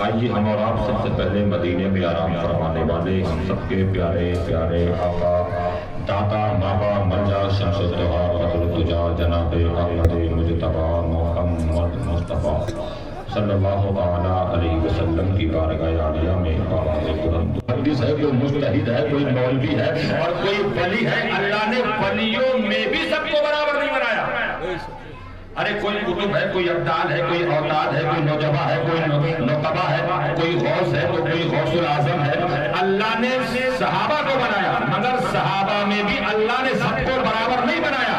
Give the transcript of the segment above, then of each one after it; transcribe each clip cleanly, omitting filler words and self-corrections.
آئیے ہم اور آپ سب سے پہلے مدینے میں آرام فرمانے والے ہم سب کے پیارے پیارے آقا داتا بابا منجا شمس الدہا حضرت جا جناب احمد مجتبی محمد مصطفیٰ صلی اللہ تعالیٰ علیہ وسلم کی بارگاہ عالیہ میں آواز بلند محدث ہے، کوئی مجتہد ہے، کوئی مولوی ہے اور کوئی ولی ہے۔ اللہ نے ولیوں میں بھی سب کو برابر نہیں بنایا۔ ارے کوئی کتب ہے، کوئی ابدال ہے، کوئی اوتاد ہے، کوئی نوجبہ ہے، کوئی نقبہ ہے، کوئی غوث ہے تو کوئی غوث العظم ہے۔ اللہ نے صحابہ کو بنایا مگر صحابہ میں بھی اللہ نے سب کو برابر نہیں بنایا۔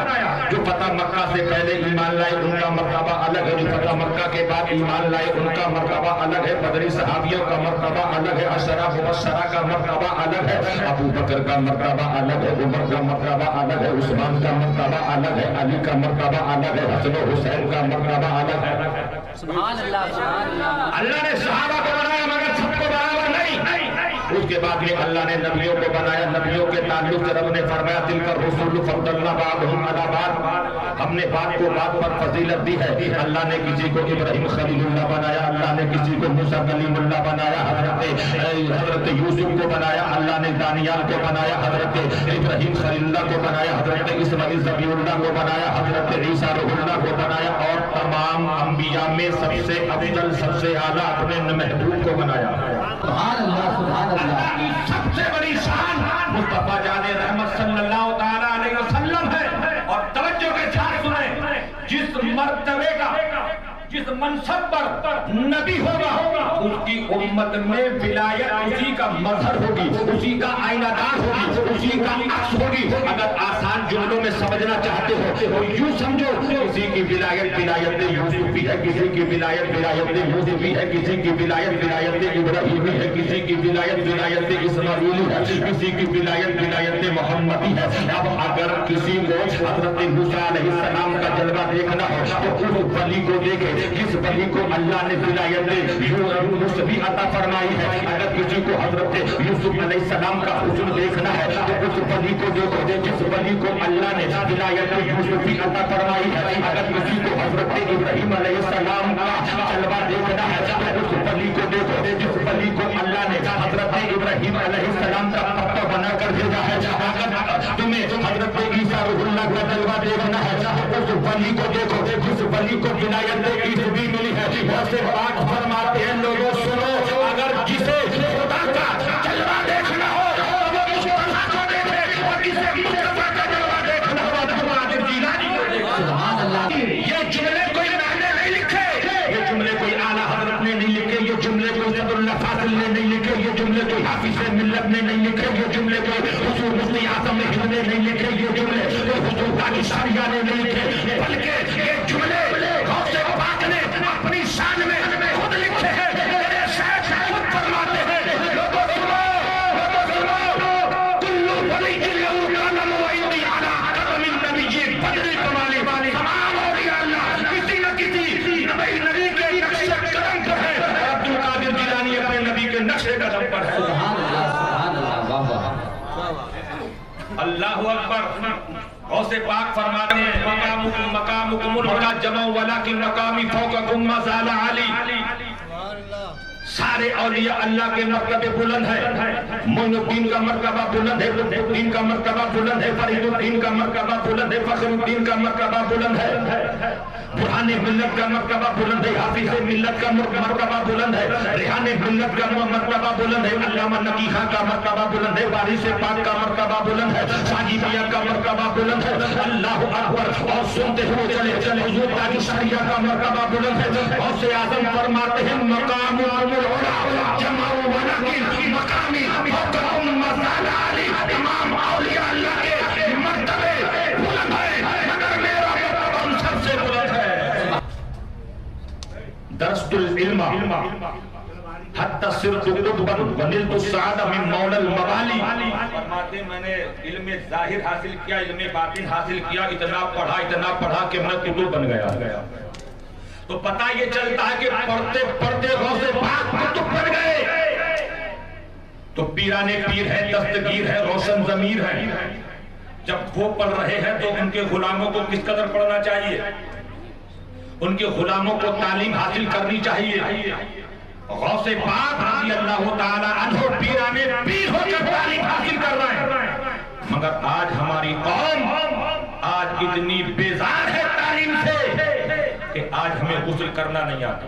جو فتح مکہ سے پہلے ایمان لائے ان کا مرتبہ الگ ہے، جو فتح مکہ کے بعد ایمان لائے ان کا مرتبہ الگ ہے، بدری صحابیوں کا مرتبہ الگ ہے، عشرہ مبشرہ کا مرتبہ الگ ہے، ابو بکر کا مرتبہ الگ ہے، عمر کا مرتبہ الگ ہے، عثمان کا مرتبہ الگ ہے، علی کا مرتبہ الگ ہے، حسن و حسین کا مرتبہ الگ ہے۔ سبحان اللہ سبحان اللہ۔ اللہ نے صحابہ کو بنایا مگر سب کو برابر نہیں۔ اس کے بعد میں اللہ نے نبیوں کو بنایا، نبیوں کے تعلق سے رب نے فرمایا تلک الرسل فضلنا بعضهم علی بعض، ہم نے بعض کو بعض پر فضیلت دی ہے۔ اللہ نے کسی کو ابراہیم خلیل اللہ بنایا، اللہ نے کسی کو موسیٰ کلیم اللہ بنایا، حضرت یوسف کو بنایا، اللہ نے دانیال کو بنایا، حضرت ابراہیم خلیل اللہ کو بنایا، حضرت اسماعیل ذبیح اللہ کو بنایا، حضرت عیسیٰ روح اللہ کو بنایا اور تمام انبیاء میں سب سے افضل سب سے اعلیٰ اپنے محبوب کو بنایا۔ سبحان اللہ سبحان اللہ۔ سب سے بڑی شان مصطفیٰ جان رحمت صلی اللہ تعالیٰ علیہ وسلم ہے۔ اور توجہ کے ساتھ سنیں، جس مرتبے کا جس منصب پر نبی ہوگا اس کی امت میں ولایت اسی کا مظہر ہوگی، اسی کا آئینہ دار ہوگی، اسی کا عکس ہوگی۔ اگر آسان جملوں میں سمجھنا چاہتے ہو تو یوں سمجھو، کسی کی ولایت یوسف بھی ہے، کسی کی ولایت موسیٰ بھی ہے، کسی کی ولایت ابراہیمی ہے، کسی کی ولایت اسماعیلی ہے، کسی کی ولایت محمدی ہے۔ اب اگر کسی کو حضرت موسیٰ علیہ السلام کا جلوہ دیکھنا ہو تو اس ولی کو دیکھے جس ولی کو اللہ نے ولایت یوسف بھی عطا فرمائی ہے۔ اگر کسی کو حضرت یوسف علیہ السلام کا حسن دیکھنا ہے تو اس ولی کو دیکھو جس ولی کو اللہ نے ولایت یوسف بھی عطا فرمائی ہے۔ اگر کسی کو حضرت ابراہیم علیہ السلام کا جلوہ دیکھنا ہے تو اس ولی کو دیکھو جس ولی کو اللہ نے حضرت ابراہیم علیہ السلام کا پتہ بنا کر بھیجا ہے۔ اگر تمہیں حضرت عیسیٰ روح اللہ کا جلوہ دیکھنا ہے تو اس ولی کو دیکھو جس ولی کو ولایت بھی ملی ہے۔ ویسے پاک فرماتے ہیں لوگوں سنو، اگر جسے خدا کا جلوہ دیکھنا ہو تو وہ مصطفیٰ کو دیکھے، اور جسے مصطفیٰ کا جلوہ دیکھنا ہو تو وہ عبد الجیلانی کو دیکھے۔ سبحان اللہ۔ یہ جملے کوئی میں نے نہیں لکھے، یہ جملے کوئی اعلیٰ حضرت نے نہیں لکھے، یہ جملے کوئی صدر اللہ فاضل نے نہیں لکھے، یہ جملے کوئی حافظ ملت نے نہیں لکھے، یہ جملے کوئی حضور مفتی اعظم ہند نے نہیں لکھے، یہ جملے کوئی حضور حاجی شاریہ نے نہیں لکھے، بلکہ یہ جملے غوث پاک نے اپنی شان میں خود لکھے ہیں۔ میرے شیخ خود فرماتے ہیں لوگوں سنو، کلو ولی لہو کلم و ایدی علی قدم النبی بدر کمالی، تمام اولیاء اللہ کسی نہ کسی نبی کے نقش قدم پر ہے۔ عبد القادر جیلانی اپنے نبی کے نقش قدم پر ہے۔ سبحان اللہ سبحان اللہ۔ واہ واہ۔ اللہ اکبر۔ غوث پاک فرماتے ہیں مقامکم العلا جمع ولکن مقامی فوقکم ما زال علی۔ سارے اولیاء اللہ کے مرتبے بلند ہے، معین الدین کا مرتبہ بلند ہے، قطب الدین کا مرتبہ بلند ہے، فرید الدین کا مرتبہ بلند ہے، فخر الدین کا مرتبہ بلند ہے، برہان ملت کا مرتبہ بلند ہے، حافظ ملت کا مرتبہ بلند ہے، ریحان ملت کا مرتبہ بلند ہے، علامہ نقی خان کا مرتبہ بلند ہے، وارث پاک کا مرتبہ بلند ہے، شاہی میاں کا مرتبہ بلند ہے۔ اللہ اکبر۔ اور سنتے ہوئے چلے حضور تاج شریعہ کا مرتبہ بلند ہے۔ غوث اعظم فرماتے ہیں مقام العلا جمع ولکن مقامی فوقکم ما زال علی۔ تمام اولیاء اللہ کے مرتبے بلند ہیں مگر میرا مرتبہ سب سے بلند ہے۔ درست العلم حتی صرت قطبا ونلت السعادہ من مولا الموالی۔ فرماتے میں نے علم ظاہر حاصل کیا، علم باطن حاصل کیا، اتنا پڑھا کہ میں قطب بن گیا۔ تو پتہ یہ چلتا ہے کہ پڑھتے پڑھتے غوث پاک قطب بن گئے۔ تو پیرانے پیر ہے، دستگیر ہے، روشن ضمیر ہے۔ جب وہ پڑھ رہے ہیں تو ان کے غلاموں کو کس قدر پڑھنا چاہیے؟ ان کے غلاموں کو تعلیم حاصل کرنی چاہیے۔ غوث پاک رضی اللہ تعالی عنہ پیرانے پیر ہو کر تعلیم حاصل کر رہے ہیں، مگر آج ہماری قوم آج اتنی بیزار ہے تعلیم سے کہ آج ہمیں غسل کرنا نہیں آتا،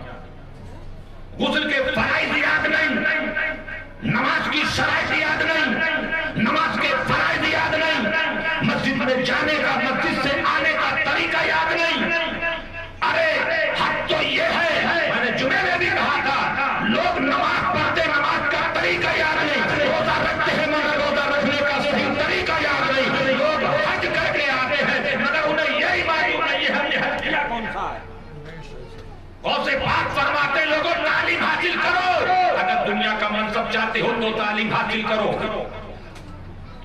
غسل کے فرائض یاد نہیں، نماز کی شرائط یاد نہیں، نماز کے فرائض یاد نہیں، مسجد میں جانے کا، مسجد سے آنے کا طریقہ یاد نہیں۔ ارے حق تو یہ ہے، میں نے جمعے میں بھی کہا تھا، لوگ نماز پڑھتے نماز کا طریقہ یاد نہیں، روزہ رکھتے ہیں مگر روزہ رکھنے کا صحیح طریقہ یاد نہیں، لوگ حج کر کے آتے ہیں مگر انہیں یہی معلوم نہیں ہے ہم نے حج کیا کون سا ہے۔ غوث پاک فرماتے لوگوں تعلیم حاصل کرو، اگر دنیا کا منصب چاہتے ہو تو تعلیم حاصل کرو،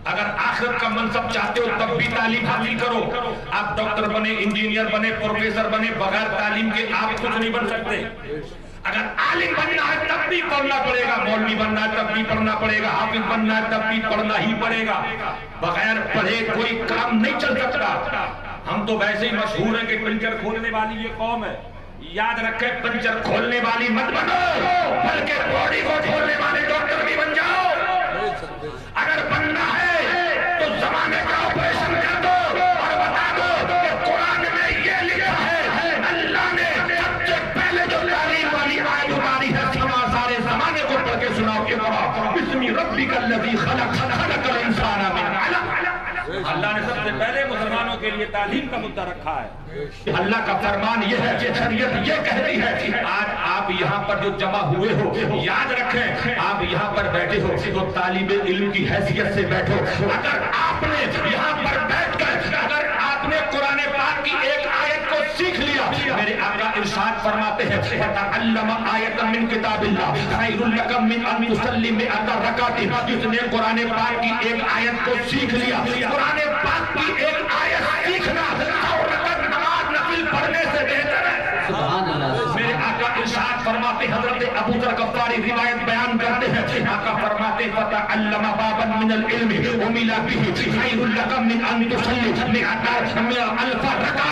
اگر آخرت کا منصب چاہتے ہو تب بھی تعلیم حاصل کرو۔ آپ ڈاکٹر بنے، انجینئر بنے، پروفیسر بنے، بغیر تعلیم کے آپ کچھ نہیں بن سکتے۔ اگر عالم بننا ہے تب بھی پڑھنا پڑے گا، مولوی بننا ہے تب بھی پڑھنا پڑے گا، حافظ بننا ہے تب بھی پڑھنا ہی پڑے گا، بغیر پڑھے کوئی کام نہیں چل سکتا۔ ہم تو ویسے ہی مشہور ہیں کہ پنچر کھولنے والی یہ قوم ہے، یاد رکھیں پنچر کھولنے والی مت بنو، بلکہ باڈی کو کھولنے والے ڈاکٹر بھی بن جاؤ۔ اگر بننا ہے تو زمانے کا آپریشن کر دو اور بتا دو کہ قرآن میں یہ لکھا ہے، اللہ نے سب سے پہلے جو تعلیم والی آیت اتاری ہے سارے زمانے کو پڑھ کے سناؤ کہ بسم ربک الذی خلق خلق الانسان من علق۔ اللہ نے سب سے پہلے مسلمانوں کے لیے تعلیم کا مدعا رکھا ہے۔ اللہ کا فرمان یہ ہے کہ شریعت یہ کہتی ہے، آج آپ یہاں پر جو جمع ہوئے ہو، یاد رکھیں آپ یہاں پر بیٹھے ہو تو طالب علم کی حیثیت سے بیٹھو۔ اگر آپ نے یہاں پر بیٹھ کر اگر آپ نے قرآن پاک کی ایک آیت کو سیکھ لیا، میرے آقا ارشاد فرماتے ہیں فَتَعَلَّمَ آیَةً مِّن کتاب اللہ خَيْرٌ لَكَ مِّنْ أَن تُصَلِّ مِئَةَ رَكَعَةٍ۔ جس نے قرآن پاک کی ایک آیت کو سیکھ لیا، قرآن پاک کی ایک آیت سیکھنا 100 رکعت نماز نفل پڑھنے سے بہتر ہے۔ سبحان اللہ۔ میرے آقا ارشاد فرماتے حضرت ابو ذر غفاری روایت بیان کرتے ہیں، آقا فرماتے فَتَعَلَّمَ بَابًا مِّنَ الْعِلْمِ عُمِلَ بِهِ خَيْرٌ لَكَ مِّنْ أَن تُصَلِّ أَلْفَ رَكَعَةٍ۔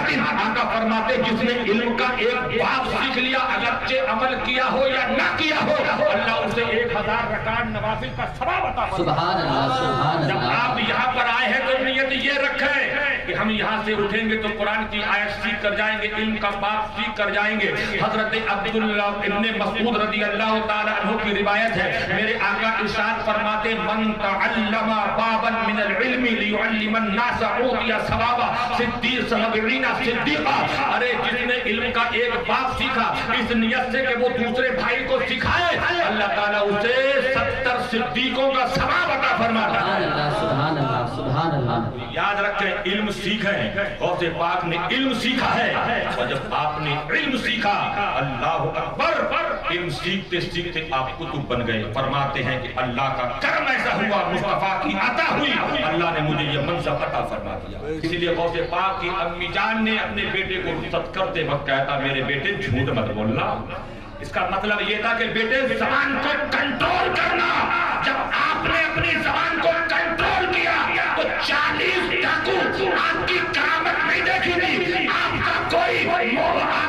آقا فرماتے جس نے علم کا ایک باب سیکھ لیا، اگرچہ عمل کیا ہو یا نہ کیا ہو، اللہ اسے 1000 رکعت نوافل کا ثواب عطا فرمائے۔ سبحان اللہ، سبحان اللہ۔ جب آپ یہاں پر آئے ہیں تو نیت یہ رکھیں کہ ہم یہاں سے اٹھیں گے تو قرآن کی آیت سیکھ کر جائیں گے، علم کا باب سیکھ کر جائیں گے۔ حضرت عبداللہ ابن مسعود رضی اللہ تعالی عنہ کی روایت ہے، میرے آقا ارشاد فرماتے من تعلم بابا من العلم لیعلم الناس عوتی ثوابا 70 صدیقہ۔ ارے جس نے علم کا ایک باب سیکھا اس نیت سے کہ وہ دوسرے بھائی کو سکھائے، اللہ تعالیٰ اسے 70 صدیقوں کا ثواب عطا فرماتا ہے۔ سبحان اللہ، سبحان اللہ۔ یاد رکھیں علم سیکھیں، غوث پاک نے علم سیکھا ہے، اور جب آپ نے علم سیکھا اللہ اکبر، علم سیکھتے سیکھتے آپ کتب بن گئے۔ فرماتے ہیں کہ اللہ کا کرم ایسا ہوا، مصطفیٰ کی عطا ہوئی، اللہ نے مجھے یہ منصب عطا فرما دیا۔ اسی لیے غوث پاک کی امی جان نے اپنے بیٹے کو رخصت کرتے وقت کہا تھا میرے بیٹے جھوٹ مت بولنا۔ اس کا مطلب یہ تھا کہ بیٹے زبان کو کنٹرول کرنا۔ جب آپ نے اپنی زبان کو کنٹرول کیا تو 40 ڈاکو آپ کی کرامت نہیں دیکھی تھی، آپ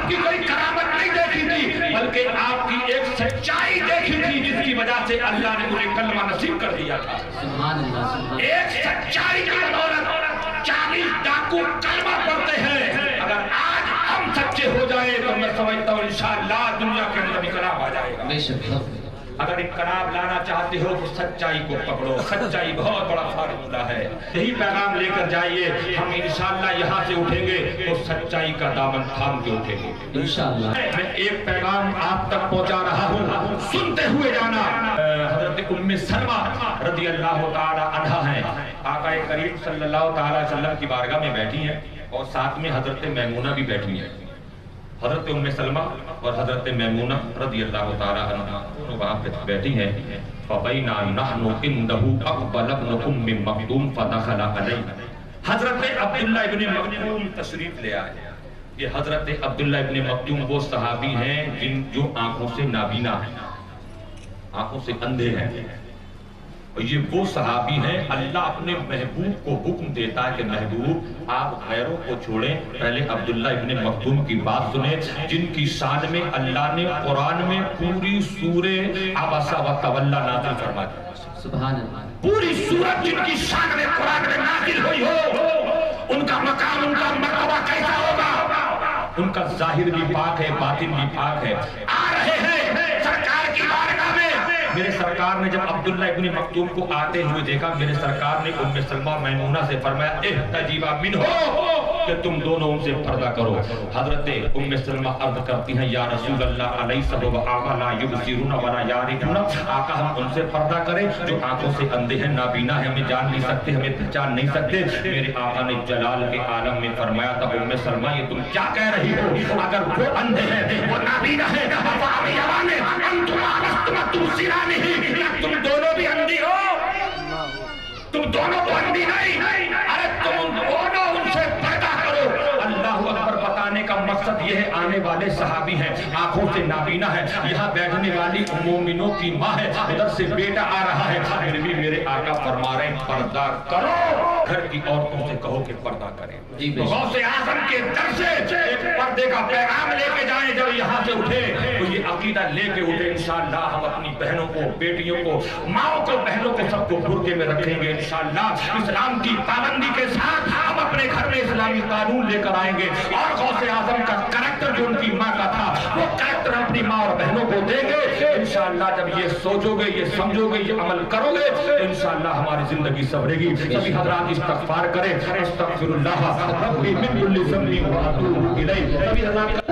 کی کوئی کرامت نہیں دیکھی تھی، بلکہ آپ کی ایک سچائی دیکھی تھی جس کی وجہ سے اللہ نے انہیں کلمہ نصیب کر دیا تھا۔ سبحان اللہ، سبحان اللہ۔ ایک سچائی کی بدولت 40 ڈاکو کلمہ پڑھتے ہیں۔ اگر آج ہم سچے ہو جائیں تو میں سمجھتا ہوں انشاءاللہ دنیا کے اندر انقلاب آ جائے گا۔ بے شک۔ اگر انقلاب لانا چاہتے ہو تو سچائی کو پکڑو، سچائی بہت بڑا فارمولہ ہے، یہی پیغام لے کر جائیے۔ ہم انشاءاللہ یہاں سے اٹھیں گے تو سچائی کا دامن تھام کے اٹھیں گے انشاءاللہ۔ میں ایک پیغام آپ تک پہنچا رہا ہوں، سنتے ہوئے جانا۔ حضرت ام سلمہ رضی اللہ تعالی عنہا ہیں، آقا کریم صلی اللہ تعالی وسلم کی بارگاہ میں بیٹھی ہیں اور ساتھ میں حضرت میمونہ بھی بیٹھی ہیں۔ حضرت ام سلمہ اور حضرت میمونہ رضی اللہ تعالی عنہا وہاں پہ بیٹھی ہیں۔ فَبَيْنَا نَحْنُ عِنْدَهُ أَقْبَلَ ابْنُ أُمِّ مَكْتُومٍ فَدَخَلَ عَلَيْنَا۔ حضرت عبداللہ ابن مکتوم تشریف لے آئے۔ یہ حضرت عبداللہ ابن مکتوم وہ صحابی ہیں جو آنکھوں سے نابینا ہیں، آنکھوں سے اندھے ہیں، یہ وہ صحابی ہیں اللہ اپنے محبوب کو حکم دیتا ہے کہ محبوب آپ غیروں کو چھوڑیں، پہلے عبداللہ ابن مکتوم کی بات سنیں جن کی شان میں اللہ نے قرآن میں پوری سورہ عبسہ و تولی نازل فرما دی۔ سبحان اللہ۔ پوری سورت جن کی شان میں قرآن میں نازل ہوئی ہو، ان کا مقام ان کا مرتبہ کیسا ہوگا؟ ان کا ظاہر بھی پاک ہے، باطن بھی پاک ہے۔ آ رہے ہیں سرکار کی بارگاہ میں، میرے سرکار نے جب عبداللہ ابن مکتوم کو آتے ہوئے دیکھا، میرے سرکار نے ام سلمہ میمونہ سے فرمایا احتجبا منہ کہ تم دونوں ان سے پردہ کرو۔ حضرت ام سلمہ عرض کرتی ہیں یا رسول اللہ علیہ وآلہ لا یبصرون ولا یعرفون، آقا ہم ان سے پردہ کریں جو آنکھوں سے اندھے ہیں، نابینا ہیں، ہمیں جان نہیں سکتے، ہمیں پہچان نہیں سکتے۔ میرے آقا نے جلال کے عالم میں فرمایا تھا ام سلمہ یہ تم کیا کہہ رہی ہو؟ اگر وہ اندھے ہیں وہ نابینا ہیں تم دونوں بھی اندھی ہو، تم دونوں تو اندھی نہیں، ارے تم دونوں ان سے پردہ کرو۔ اللہ اکبر بتانے کا مقصد یہ ہے آنے والے صحابی ہیں، آنکھوں سے نابینا ہے، یہاں بیٹھنے والی مومنوں کی ماں ہے، ادھر سے بیٹا آ رہا ہے، پھر بھی میرے آقا فرما رہے ہیں پردہ کرو، گھر کی عورتوں سے کہو کہ پردہ کریں۔ غوث اعظم کے در سے ایک پردے کا پیغام لے کے جائیں، جب یہاں سے اٹھے تو یہ عقیدہ لے کے اٹھے انشاءاللہ ہم اپنی بہنوں کو، بیٹیوں کو، ماؤں کو، بہنوں کو سب کو برقعے میں رکھیں گے انشاءاللہ، اسلام کی پابندی کے ساتھ ہم اپنے گھر میں اسلامی قانون لے کر آئیں گے، اور غوث اعظم کا کریکٹر جو ان کی ماں کا تھا وہ کریکٹر اپنی ماں اور بہنوں کو دیں گے۔ انشاءاللہ جب یہ سوچو گے، یہ سمجھو گے، یہ عمل کرو گے، انشاءاللہ ہماری زندگی سنورے گی۔ سبھی حضرات استغفار کریں، استغفر اللہ ربی من کل ذنب و اتوب الیہ۔ سبھی حضرات